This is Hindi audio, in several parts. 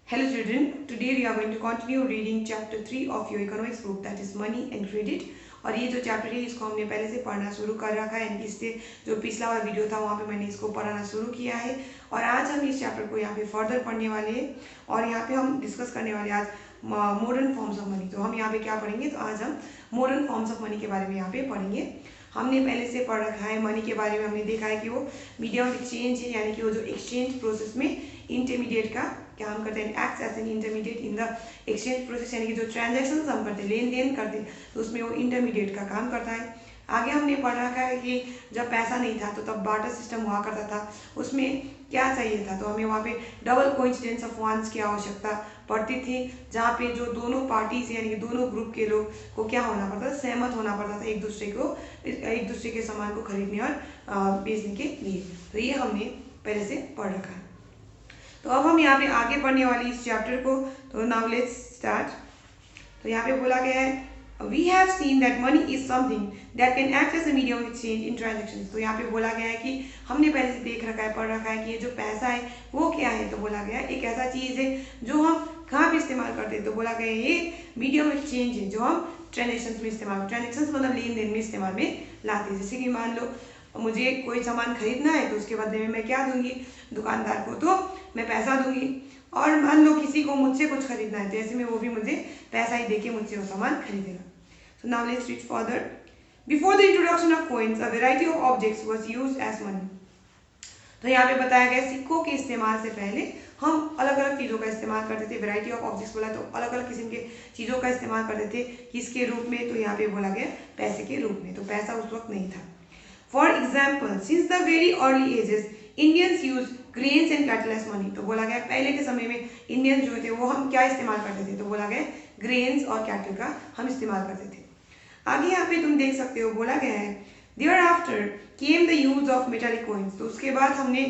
Hello children, today we are going to continue reading chapter 3 of your economics book, that is money and credit। और ये जो चैप्टर है इसको हमने पहले से पढ़ना शुरू कर रखा है, यानी कि इससे जो पिछला वाला वीडियो था वहाँ पे मैंने इसको पढ़ाना शुरू किया है। और आज हम इस चैप्टर को यहाँ पे फर्दर पढ़ने वाले हैं और यहाँ पे हम डिस्कस करने वाले आज मॉडर्न फॉर्म्स ऑफ मनी। तो हम यहाँ पे क्या पढ़ेंगे, तो आज हम मॉडर्न फॉर्म्स ऑफ मनी के बारे में यहाँ पे पढ़ेंगे। हमने पहले से पढ़ रखा है मनी के बारे में, हमने देखा है कि वो मीडियम ऑफ एक्सचेंज है, यानी कि वो जो एक्सचेंज प्रोसेस में इंटरमीडिएट का काम करते हैं, acts as an intermediate in the exchange process, यानी कि जो ट्रांजैक्शन हम करते हैं, लेन देन करते हैं, तो उसमें वो इंटरमीडिएट का काम करता है। आगे हमने पढ़ रखा है कि जब पैसा नहीं था तो तब बार्टर सिस्टम हुआ करता था, उसमें क्या चाहिए था, तो हमें वहाँ पे डबल कोइंसिडेंस ऑफ वंस की आवश्यकता पड़ती थी, जहाँ पे जो दोनों पार्टीज यानी कि दोनों ग्रुप के लोग को क्या होना पड़ता था, सहमत होना पड़ता था एक दूसरे के सामान को खरीदने और बेचने के लिए। तो ये हमने पहले से पढ़ रखा है। तो अब हम यहाँ पे आगे पढ़ने वाली इस चैप्टर को, तो नाउ लेट्स स्टार्ट। तो यहाँ पे बोला गया है We have seen that money is something that can act as a medium of exchange in transactions। तो यहाँ पे बोला गया है कि हमने पहले से देख रखा है, पढ़ रखा है कि ये जो पैसा है वो क्या है। तो बोला गया है एक ऐसा चीज़ है जो हम कहाँ पे इस्तेमाल करते हैं, तो बोला गया है ये मीडियम ऑफ एक्सचेंज है जो हम ट्रांजेक्शन में इस्तेमाल, ट्रांजेक्शन मतलब लेन देन में इस्तेमाल में लाते हैं। जैसे कि मान लो मुझे कोई सामान खरीदना है तो उसके बदले में मैं क्या दूंगी, दुकानदार को तो मैं पैसा दूंगी, और मान लो किसी को मुझसे कुछ खरीदना है तो ऐसे में वो भी मुझे पैसा ही देके मुझसे वो सामान खरीदेगा। So now let's read further. Before the introduction of coins, a variety of objects was used as money। तो यहाँ पे बताया गया सिक्कों के इस्तेमाल से पहले हम अलग अलग चीज़ों का इस्तेमाल करते थे। वैरायटी ऑफ ऑब्जेक्ट्स बोला तो अलग अलग किस्म के चीज़ों का इस्तेमाल करते थे, किसके रूप में, तो यहाँ पे बोला गया पैसे के रूप में। तो पैसा उस वक्त नहीं था। For example, since the very early ages Indians use grains and cattle as money. तो बोला गया पहले के समय में इंडियंस जो थे वो हम क्या इस्तेमाल करते थे, तो बोला गया ग्रेन्स और कैटल का हम इस्तेमाल करते थे। आगे यहाँ पे तुम देख सकते हो बोला गया है thereafter came the use of metallic coins। तो उसके बाद हमने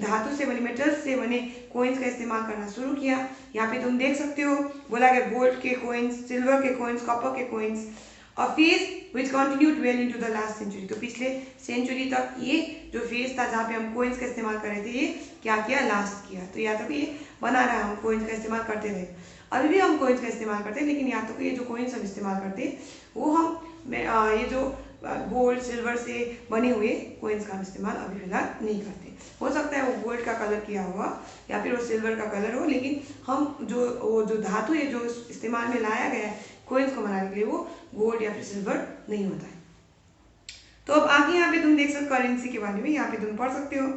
धातु से बने, मेटल्स से बने कोइंस का इस्तेमाल करना शुरू किया। यहाँ पे तुम देख सकते हो बोला गया गोल्ड के कोइंस, सिल्वर के कोइंस, कॉपर के coins, a phase which continued well into the last century। तो पिछले सेंचुरी तक ये जो फेज था जहाँ पे हम कोइंस का इस्तेमाल कर रहे थे, ये क्या किया, लास्ट किया। तो या तो ये बना रहा, हम कोइंस का इस्तेमाल करते रहे, अभी भी हम कोइंस का इस्तेमाल करते हैं, लेकिन या तो ये जो कोइंस हम इस्तेमाल करते हैं वो हम ये जो गोल्ड सिल्वर से बने हुए कोइंस का हम इस्तेमाल अभी फिलहाल नहीं करते। हो सकता है वो गोल्ड का कलर किया हुआ या फिर वो सिल्वर का कलर हो, लेकिन हम जो धातु है जो इस्तेमाल में लाया गया है कोइंस को बनाने के लिए, वो गोल्ड या फिर सिल्वर नहीं होता है। तो अब आगे यहाँ पे तुम देख सकते हो करेंसी के बारे में, यहाँ पे तुम पढ़ सकते हो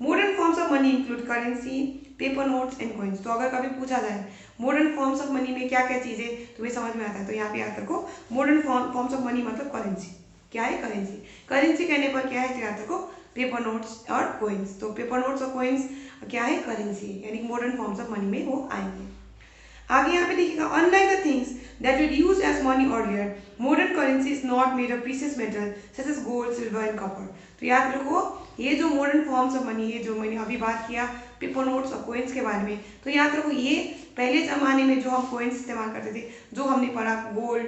modern forms of money include currency, paper notes and coins. तो अगर कभी पूछा जाए मॉडर्न फॉर्म्स ऑफ मनी में क्या क्या चीज़ें तुम्हें समझ में आता है, तो यहाँ पे याद रखो मॉडर्न फॉर्म्स ऑफ मनी मतलब करेंसी। क्या है करेंसी, करेंसी कहने पर क्या है, तो याद रखो पेपर नोट्स और कॉइन्स। तो पेपर नोट्स और कॉइन्स क्या है, करेंसी, यानी मॉडर्न फॉर्म्स ऑफ मनी में वो आएंगे। आगे यहाँ पे देखिएगा unlike the things that were used as money earlier, modern currency is not made of precious metal such as gold, silver and copper. तो याद रखो ये जो मॉडर्न फॉर्म्स ऑफ मनी है, जो मैंने अभी बात किया पेपर नोट्स और कोइंस के बारे में, तो याद रखो ये पहले ज़माने में जो हम कोइंस इस्तेमाल करते थे, जो हमने पढ़ा गोल्ड,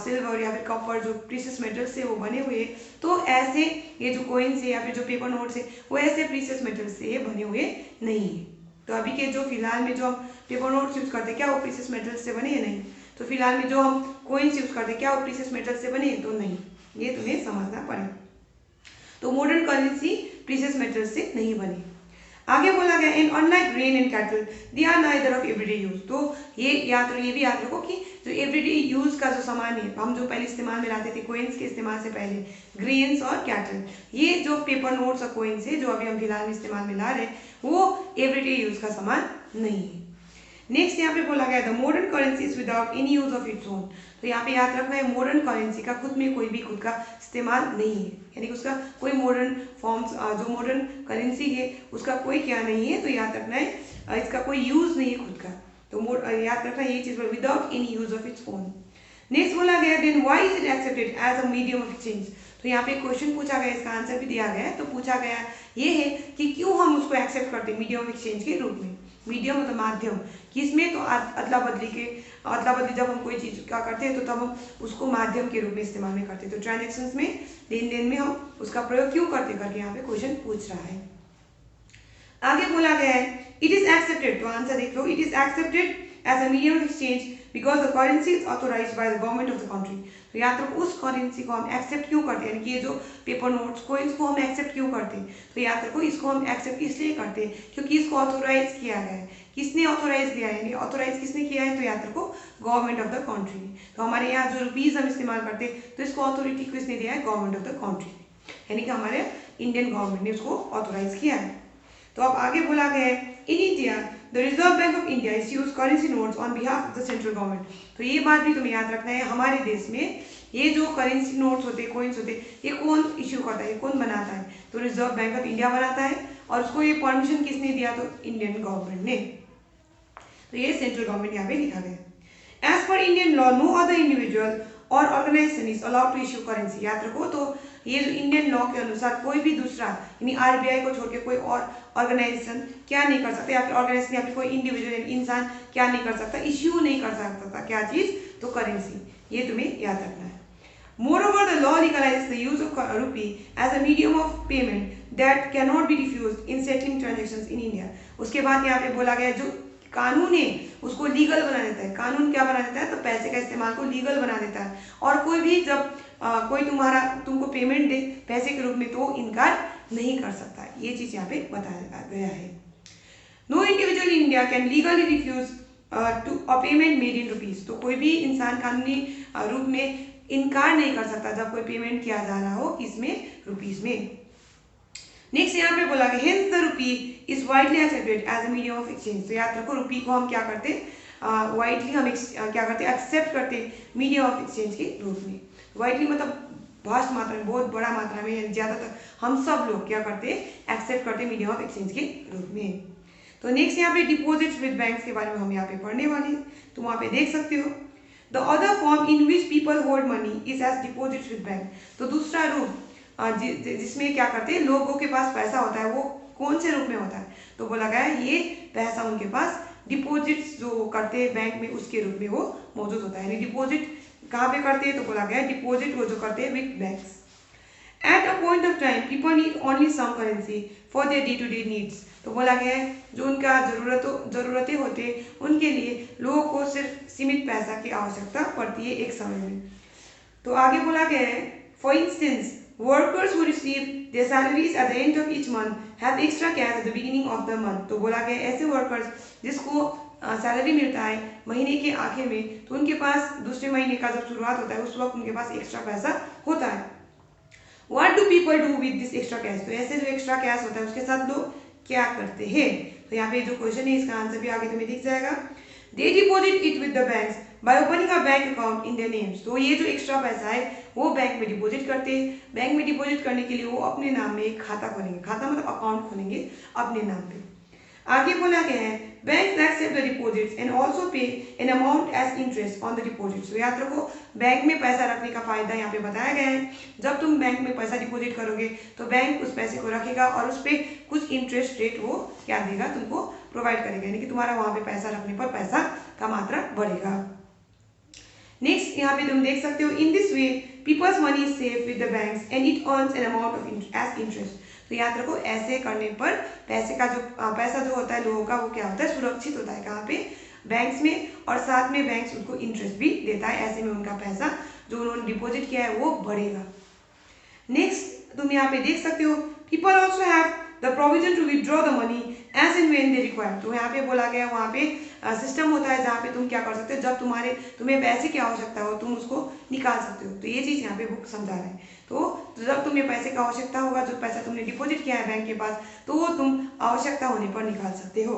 सिल्वर या फिर कॉपर जो प्रीशियस मेटल से वो बने हुए, तो ऐसे ये जो कोइंस है या फिर जो पेपर नोट्स है वो ऐसे प्रीशियस मेटल से बने हुए नहीं है। तो अभी के जो फिलहाल में जो हम पेपर नोट्स यूज करते हैं क्या वो प्रीशियस मेटल से बने हैं, नहीं। तो फिलहाल में जो हम कोइंस यूज करते हैं क्या वो प्रीशियस मेटल से बने हैं, तो नहीं। ये तुम्हें समझना पड़ेगा। तो मॉडर्न करेंसी प्रीशियस मेटल से नहीं बनी। आगे बोला गया in unlike grain and cattle they are neither of everyday use. तो ये भी याद रखो कि जो एवरीडे यूज का जो सामान है, हम जो पहले इस्तेमाल में लाते थे कोइंस के इस्तेमाल से पहले, ग्रेन्स और कैटल, ये जो पेपर नोट्स और कोइंस है जो अभी हम फिलहाल में इस्तेमाल में ला रहे हैं, वो एवरीडे यूज का सामान नहीं है। नेक्स्ट यहाँ पे बोला गया the modern currency is without any use of its own. तो यहाँ पे याद रखना है मॉडर्न करेंसी का खुद में कोई भी खुद का इस्तेमाल नहीं है, यानी कि उसका कोई मॉडर्न फॉर्म्स जो मॉडर्न करेंसी है उसका कोई क्या नहीं है, तो याद रखना है इसका कोई यूज नहीं है खुद का। तो याद रखना ये चीज़ without any use of its own. Next बोला गया then why is it accepted as a medium of exchange. तो यहाँ पे क्वेश्चन पूछा गया, इसका आंसर भी दिया गया है। तो पूछा गया ये है कि क्यों हम उसको एक्सेप्ट करते हैं मीडियम ऑफ एक्सचेंज के रूप में। मीडियम मतलब माध्यम, किसमें, तो अदला बदली जब हम कोई चीज़ का करते हैं तो तब हम उसको माध्यम के रूप में इस्तेमाल में करते हैं। तो ट्रांजेक्शन्स में, लेन देन में हम उसका प्रयोग क्यों करते करके यहाँ पे क्वेश्चन पूछ रहा है। आगे बोला गया है इट इज एक्सेप्टेड, तो आंसर देख लो, it is accepted as a medium of exchange because the currency is authorised by the government of the country. तो याद रखो उस करेंसी को हम एक्सेप्ट क्यों करते हैं, यानी कि ये जो पेपर नोट्स कोइंस को हम एक्सेप्ट क्यों करते हैं, तो याद रखो इसको हम एक्सेप्ट इसलिए करते हैं क्योंकि इसको ऑथोराइज किया गया है। किसने ऑथोराइज किया है, यानी ऑथोराइज किसने किया है, तो याद रखो गवर्नमेंट ऑफ द कंट्री। तो हमारे यहाँ जो रुपीज हम इस्तेमाल करते हैं तो इसको अथॉरिटी किसने दिया है, गवर्नमेंट ऑफ द कंट्री, यानी कि हमारे इंडियन गवर्नमेंट ने उसको ऑथोराइज किया है। तो अब आगे बोला गया है in India the reserve bank of India is use currency notes on behalf of the central government. तो ये बात भी तुम्हें याद रखना है, हमारे देश में ये जो करेंसी नोट्स होते हैं, कोइंस होते हैं, ये कौन इश्यू करता है, कौन बनाता है, तो रिजर्व बैंक ऑफ इंडिया बनाता है। और उसको ये परमिशन किसने दिया, तो इंडियन गवर्नमेंट ने। तो ये सेंट्रल गवर्नमेंट यहाँ पे लिखा गया। As per Indian law no other individual और organisation is allowed to issue currency. याद रखो, तो ये जो इंडियन लॉ के अनुसार कोई भी दूसरा यानी आरबीआई को छोड़ के कोई और ऑर्गेनाइजेशन क्या नहीं कर सकता, या फिर ऑर्गेनाइजेशन या फिर कोई इंडिविजुअल इंसान क्या नहीं कर सकता, इश्यू नहीं कर सकता था क्या चीज, तो करेंसी। ये तुम्हें याद रखना है। Moreover, the law legalizes the use of rupee as a medium of payment that cannot be refused in settling transactions in India. उसके बाद यहाँ पे बोला गया जो कानून है उसको लीगल बना देता है। कानून क्या बना देता है, तो पैसे का इस्तेमाल को लीगल बना देता है। और कोई भी जब कोई तुमको पेमेंट दे पैसे के रूप में तो इनकार नहीं कर सकता। ये चीज यहाँ पे बताया गया है। No individual in India can legally refuse to a payment made in rupees. तो कोई भी इंसान कानूनी रूप में इनकार नहीं कर सकता जब कोई पेमेंट किया जा रहा हो इसमें रुपीज में। नेक्स्ट यहाँ पे बोला गया hence the rupee is widely accepted as a medium of exchange. तो याद रखो रुपी को हम क्या करते हैं, वाइडली हम क्या करते हैं, एक्सेप्ट करते हैं मीडियम ऑफ एक्सचेंज के रूप में। वाइडली मतलब भास्ट मात्रा में, बहुत बड़ा मात्रा में, ज्यादातर हम सब लोग क्या करते हैं, एक्सेप्ट करते हैं मीडियम ऑफ एक्सचेंज के रूप में। तो नेक्स्ट यहाँ पे डिपॉजिट्स विद बैंक्स के बारे में हम यहाँ पे पढ़ने वाले हैं, तो वहाँ पे देख सकते हो the other form in which people hold money is as deposits with bank. तो दूसरा रूप जिसमें क्या करते हैं, लोगों के पास पैसा होता है, वो कौन से रूप में होता है, तो बोला गया ये पैसा उनके पास डिपॉजिट्स जो करते हैं बैंक में उसके रूप में वो मौजूद होता है। यानी डिपॉजिट कहाँ पे करते हैं, तो बोला गया डिपॉजिट वो जो करते हैं with banks. At a point of time people need only some currency for their day to day needs. तो बोला गया है जो उनका जरूरतें होते हैं उनके लिए लोगों को सिर्फ सीमित पैसा की आवश्यकता पड़ती है एक समय में। तो आगे बोला गया है for instance workers who receive there salaries at the end of each month have extra cash at the beginning of the month. तो बोला गया ऐसे वर्कर्स जिसको सैलरी मिलता है महीने के आखिर में, तो उनके पास दूसरे महीने का जब शुरुआत होता है उस वक्त उनके पास एक्स्ट्रा पैसा होता है। What do people do with this extra cash. तो ऐसे जो एक्स्ट्रा कैश होता है उसके साथ लोग क्या करते हैं, तो यहाँ पे जो क्वेश्चन है इसका आंसर भी आगे तुम्हें दिख जाएगा। They deposit it with the banks by opening a bank account in their names. तो ये जो एक्स्ट्रा पैसा है वो बैंक में डिपॉजिट करते हैं। बैंक में डिपॉजिट करने के लिए वो अपने नाम में एक खाता खोलेंगे, खाता मतलब अकाउंट खोलेंगे अपने नाम पे। आगे बोला गया है banks accept the deposits and also pay an amount as interest on the deposits. तो याद रखो बैंक में पैसा रखने का फायदा यहाँ पे बताया गया है। जब तुम बैंक में पैसा डिपॉजिट करोगे तो बैंक उस पैसे को रखेगा और उस पर कुछ इंटरेस्ट रेट वो क्या देगा, तुमको प्रोवाइड करेगा, यानी कि तुम्हारा वहां पे पैसा रखने पर पैसा का मात्रा बढ़ेगा। नेक्स्ट यहाँ पे तुम देख सकते हो in this way people's money is safe with the banks and it earns an amount of as interest. तो याद रखो ऐसे करने पर पैसा जो होता है लोगों का वो क्या होता है, सुरक्षित होता है कहाँ पे, बैंक्स में, और साथ में बैंक्स उनको इंटरेस्ट भी देता है। ऐसे में उनका पैसा जो उन्होंने डिपॉजिट किया है वो बढ़ेगा। नेक्स्ट तुम यहाँ पे देख सकते हो people also have the provision to withdraw the money as and when they require. तो यहाँ पे बोला गया वहाँ पे सिस्टम होता है जहाँ पे तुम क्या कर सकते हो, जब तुम्हें पैसे की आवश्यकता हो तुम उसको निकाल सकते हो। तो ये चीज यहाँ पे बुक समझा रहा है। तो जब तुम्हें पैसे का आवश्यकता होगा, जो पैसा तुमने डिपॉजिट किया है बैंक के पास, तो वो तुम आवश्यकता होने पर निकाल सकते हो।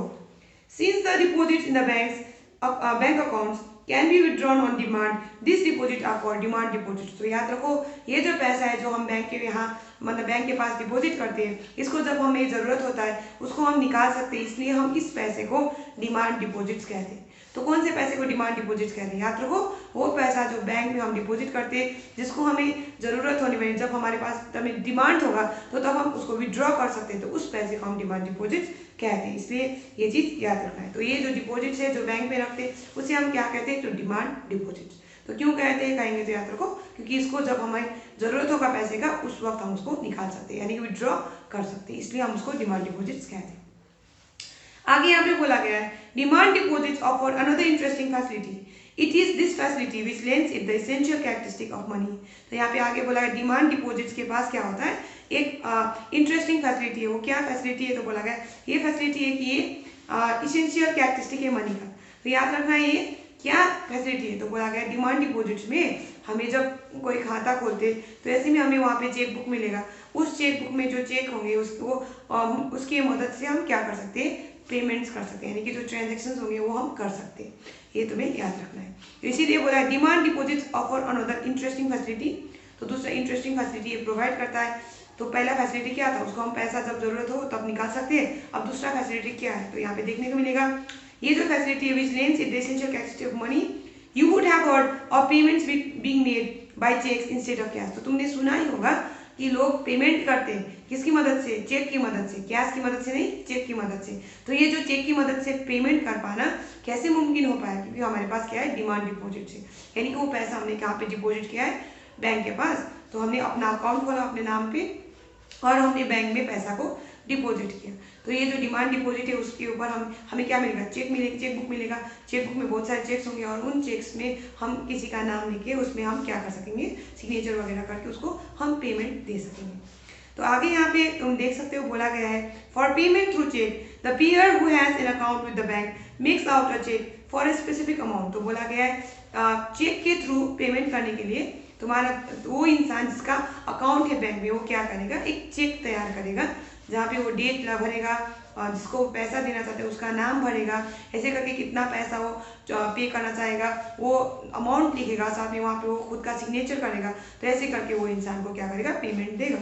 Since the deposit in the bank accounts can be withdrawn on demand this deposit are called demand deposit. तो याद रखो ये जो पैसा है जो हम बैंक के यहाँ मतलब बैंक के पास डिपॉजिट करते हैं, इसको जब हमें जरूरत होता है उसको हम निकाल सकते हैं, इसलिए हम इस पैसे को डिमांड डिपॉजिट्स कहते हैं। तो कौन से पैसे को डिमांड डिपॉजिट कहते हैं, याद रखो वो पैसा जो बैंक में हम डिपॉजिट करते हैं जिसको हमें जरूरत होने में, जब हमारे पास हमें डिमांड होगा तो तब हम उसको विड्रॉ कर सकते हैं, तो उस पैसे को हम डिमांड डिपॉजिट कहते हैं। इसलिए ये चीज याद रखना है। तो ये जो डिपॉजिट है जो बैंक में रखते हैं उसे हम क्या कहते हैं, तो डिमांड डिपॉजिट। तो क्यों कहते हैं कहेंगे तो याद रखो क्योंकि इसको जब हमें जरूरत होगा पैसे का उस वक्त हम उसको निकाल सकते हैं, यानी कि विड्रॉ कर सकते हैं, इसलिए हम उसको डिमांड डिपॉजिट्स कहते हैं। आगे यहाँ पे बोला गया है demand deposits offer another interesting facility, it is this facility which lends it the essential characteristic of money. तो यहाँ पे आगे बोला है डिमांड डिपॉजिट्स के पास क्या होता है, एक इंटरेस्टिंग फैसिलिटी है। वो क्या फैसिलिटी है, तो बोला गया ये फैसिलिटी है कि ये इसेंशियल कैरेक्टरिस्टिक है मनी का। तो याद रखना है ये क्या फैसिलिटी है, तो बोला गया डिमांड डिपॉजिट्स में हमें जब कोई खाता खोलते तो ऐसे में हमें वहाँ पे चेक बुक मिलेगा, उस चेक बुक में जो चेक होंगे उसको उसकी मदद से हम क्या कर सकते हैं, पेमेंट्स कर सकते हैं, यानी कि जो ट्रांजेक्शन्स होंगे वो हम कर सकते हैं। ये तुम्हें याद रखना है। तो इसीलिए बोला है demand deposits offer another interesting facility. तो दूसरा इंटरेस्टिंग फैसिलिटी ये प्रोवाइड करता है। तो पहला फैसिलिटी क्या था, उसको हम पैसा जब जरूरत हो तब निकाल सकते हैं। अब दूसरा फैसिलिटी क्या है, तो यहाँ पे देखने को मिलेगा ये जो फैसिलिटी है which lends it the essential characteristic of money, you would have heard of payments being made by cheques instead of cash. तो तुमने सुना ही होगा कि लोग पेमेंट करते हैं किसकी मदद से, चेक की मदद से, कैश की मदद से नहीं, चेक की मदद से। तो ये जो चेक की मदद से पेमेंट कर पाना कैसे मुमकिन हो पाया, क्योंकि हमारे पास क्या है, डिमांड डिपॉजिट से, यानी कि वो पैसा हमने कहाँ पे डिपॉजिट किया है, बैंक के पास। तो हमने अपना अकाउंट खोला अपने नाम पे और हमने बैंक में पैसा को डिपॉजिट किया। तो ये जो डिमांड डिपॉजिट है उसके ऊपर हमें क्या मिलेगा, चेक मिलेगा, चेक बुक मिलेगा। चेक बुक में बहुत सारे चेक्स होंगे और उन चेक्स में हम किसी का नाम लिख के उसमें हम क्या कर सकेंगे, सिग्नेचर वगैरह करके उसको हम पेमेंट दे सकेंगे। तो आगे यहाँ पे तुम देख सकते हो बोला गया है for payment through cheque the payer who has an account with the bank makes out a cheque for a specific amount. तो बोला गया है चेक के थ्रू पेमेंट करने के लिए तुम्हारा वो इंसान जिसका अकाउंट है बैंक में वो क्या करेगा, एक चेक तैयार करेगा जहाँ पे वो डेट भरेगा और जिसको पैसा देना चाहते हैं उसका नाम भरेगा, ऐसे करके कितना पैसा वो पे करना चाहेगा वो अमाउंट लिखेगा, साथ में वहाँ पे वो खुद का सिग्नेचर करेगा। तो ऐसे करके वो इंसान को क्या करेगा, पेमेंट देगा।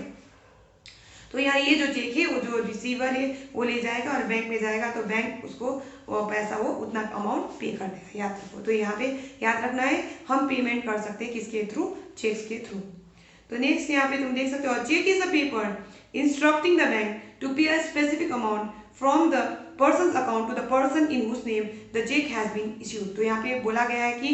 तो यहाँ ये जो चेक है वो जो रिसीवर है वो ले जाएगा और बैंक में जाएगा, तो बैंक उसको वो पैसा वो उतना अमाउंट पे कर देगा। याद रखो, तो यहाँ पे याद रखना है हम पेमेंट कर सकते हैं किसके थ्रू, चेक्स के थ्रू। तो नेक्स्ट यहाँ पे तुम देख सकते हो cheque is a paper instructing the bank to pay a specific amount from the person's account to the person in whose name the cheque has been issued. तो यहाँ पे बोला गया है कि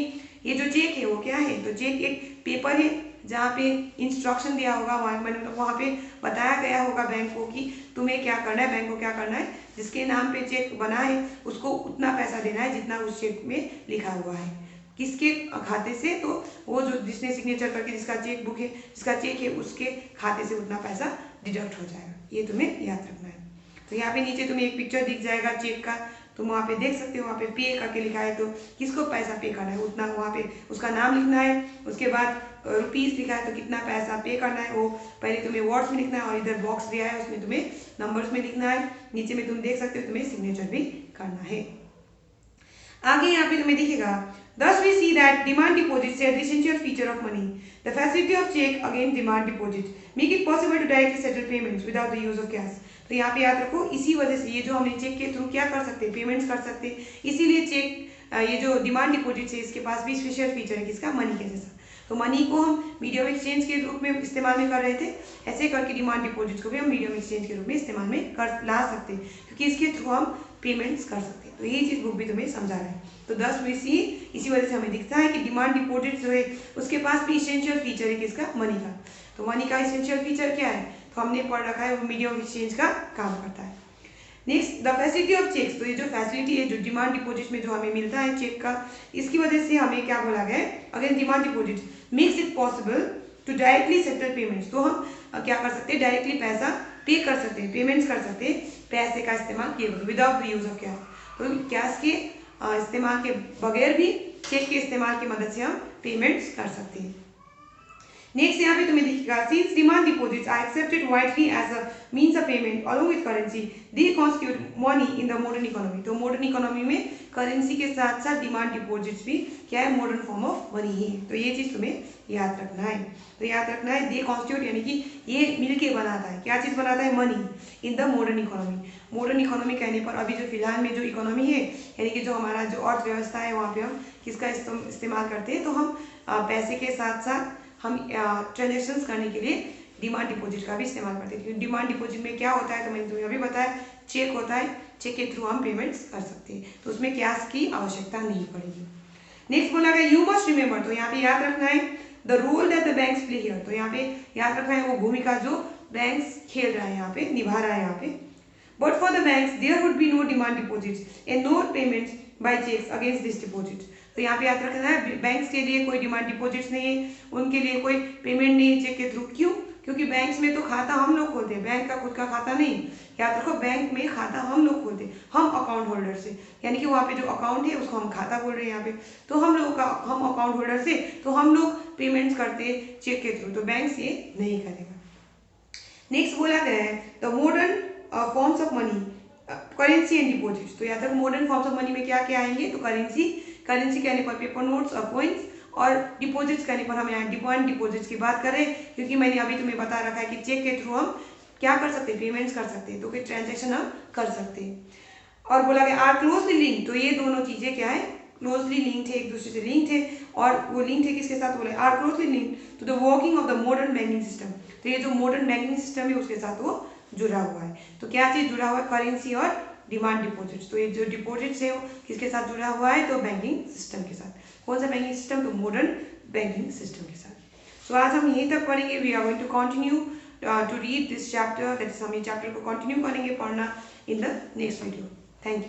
ये जो चेक है वो क्या है, तो चेक एक पेपर है जहाँ पे इंस्ट्रक्शन दिया होगा, वहाँ पे बताया गया होगा बैंक को कि तुम्हें क्या करना है, बैंक को क्या करना है, जिसके नाम पे चेक बना है उसको उतना पैसा देना है जितना उस चेक में लिखा हुआ है, किसके खाते से, तो वो जो जिसने सिग्नेचर करके जिसका चेक बुक है, जिसका चेक है उसके खाते से उतना पैसा डिडक्ट हो जाएगा। ये तुम्हें याद रखना है। तो यहाँ पे नीचे तुम्हें एक पिक्चर दिख जाएगा चेक का, तुम वहाँ पे देख सकते हो, वहाँ पे पे करके लिखा है, तो किसको पैसा पे करना है उतना वहाँ पे उसका नाम लिखना है, उसके बाद रुपीस लिखा है तो कितना पैसा पे करना है वो पहले तुम्हें वर्ड्स में लिखना है और इधर बॉक्स दिया है उसमें तुम्हें नंबर्स में लिखना है, नीचे में तुम देख सकते हो तुम्हें सिग्नेचर भी करना है। आगे यहाँ पे तुम्हें दिखेगा thus we see that demand deposits are the essential feature of money. The facility of check against demand deposit make it possible to directly settle payments without the use of cash. तो यहाँ पे याद रखो इसी वजह से ये जो हमने चेक के थ्रू क्या कर सकते हैं, पेमेंट्स कर सकते हैं, इसीलिए चेक ये जो डिमांड डिपॉजिट है इसके पास भी स्पेशल फीचर है किसका, मनी के जैसा। तो मनी को हम मीडियम एक्सचेंज के रूप में इस्तेमाल में कर रहे थे, ऐसे करके डिमांड डिपॉजिट को भी हम मीडियम एक्सचेंज के रूप में इस्तेमाल में कर ला सकते हैं क्योंकि इसके थ्रू हम पेमेंट्स कर सकते हैं। तो ये चीज़ बुक भी तुम्हें समझा रहा है। तो 10 में सी इसी वजह से हमें दिखता है कि डिमांड डिपॉजिट जो है उसके पास भी इसेंशियल फीचर है किसका, मनी का। तो मनी का इसेंशियल फीचर क्या है, तो हमने पढ़ रखा है वो मीडियम एक्सचेंज का काम करता है। Next the facility of cheques. तो ये जो फैसिलिटी है जो डिमांड डिपॉजिट में जो हमें मिलता है चेक का, इसकी वजह से हमें क्या बोला गया है, again demand deposit makes it possible to directly settle payments. तो हम क्या कर सकते हैं, डायरेक्टली पैसा पे कर सकते हैं, पेमेंट्स कर सकते हैं पैसे का इस्तेमाल किए बगैर, without the use of cash. तो कैश के इस्तेमाल के बगैर भी चेक के इस्तेमाल की मदद से हम पेमेंट्स कर सकते हैं। नेक्स्ट यहाँ पे तुम्हें दिखेगा since demand deposits are accepted widely as a means of payment along with currency they constitute money in the modern economy। तो मॉडर्न इकोनॉमी में करेंसी के साथ साथ डिमांड डिपॉजिट्स भी क्या है, मॉडर्न फॉर्म ऑफ मनी ही है। तो ये चीज़ तुम्हें याद रखना है। तो याद रखना है दे कॉन्स्टिट्यूट यानी कि ये मिलके बनाता है, क्या चीज़ बनाता है, money in the modern economy. Modern economy कहने पर अभी जो फिलहाल में जो इकोनॉमी है यानी कि जो हमारा जो अर्थव्यवस्था है वहाँ पे हम किसका इस्तेमाल करते हैं, तो हम पैसे के साथ साथ हम ट्रांजेक्शन्स करने के लिए डिमांड डिपॉजिट का भी इस्तेमाल करते हैं। क्योंकि डिमांड डिपॉजिट में क्या होता है, तो मैंने तुम्हें अभी बताया चेक होता है, चेक के थ्रू हम पेमेंट्स कर सकते हैं, तो उसमें कैश की आवश्यकता नहीं पड़ेगी। नेक्स्ट बोला गया यू मस्ट रिमेंबर। तो यहाँ पे याद रखना है the role that the banks play here. तो यहाँ पे याद रखना है वो भूमिका जो बैंक्स खेल रहा है, यहाँ पे निभा रहा है। यहाँ पे but for the banks there would be no demand deposits and no payments by cheques against this deposits. तो यहाँ पे याद रखना है बैंक्स के लिए कोई डिमांड डिपॉजिट्स नहीं है, उनके लिए कोई पेमेंट नहीं है चेक के थ्रू। क्यों? क्योंकि बैंक्स में तो खाता हम लोग खोलते हैं, बैंक का खुद का खाता नहीं। याद रखो बैंक में खाता हम लोग खोलते हैं, हम अकाउंट होल्डर से, यानी कि वहाँ पे जो अकाउंट है उसको हम खाता बोल रहे हैं यहाँ पे। तो हम लोग का हम अकाउंट होल्डर से तो हम लोग पेमेंट्स करते हैं चेक के थ्रू, तो बैंक ये नहीं करेगा। नेक्स्ट बोला गया है the modern forms of money currency and deposits. तो याद रखो मॉडर्न फॉर्म्स ऑफ मनी में क्या क्या आएंगे, तो करेंसी कहने पर पेपर नोट्स और कॉइन्स, और डिपॉजिट्स करने पर हम यहाँ डिमांड डिपॉजिट्स की बात कर रहे हैं, क्योंकि मैंने अभी तुम्हें बता रखा है कि चेक के थ्रू हम क्या कर सकते हैं, पेमेंट्स कर सकते हैं, तो कोई ट्रांजेक्शन हम कर सकते हैं। और बोला गया आर क्लोजली लिंक, तो ये दोनों चीजें क्या है, क्लोजली लिंक थे, एक दूसरे से लिंक थे, और वो लिंक थे किसके साथ, बोले are closely link to the working of the modern banking system. तो ये जो मॉडर्न बैंकिंग सिस्टम है उसके साथ वो जुड़ा हुआ है। तो क्या चीज जुड़ा हुआ है, करेंसी और डिमांड डिपॉजिट्स। तो ये जो डिपॉजिट्स है वो किसके साथ जुड़ा हुआ है, तो बैंकिंग सिस्टम के साथ। कौन सा बैंकिंग सिस्टम, तो मॉडर्न बैंकिंग सिस्टम के साथ। सो आज हम यहीं तक पढ़ेंगे। We are going to continue to read this chapter, that is हम ये चैप्टर को कंटिन्यू करेंगे पढ़ना in the next video. Thank you.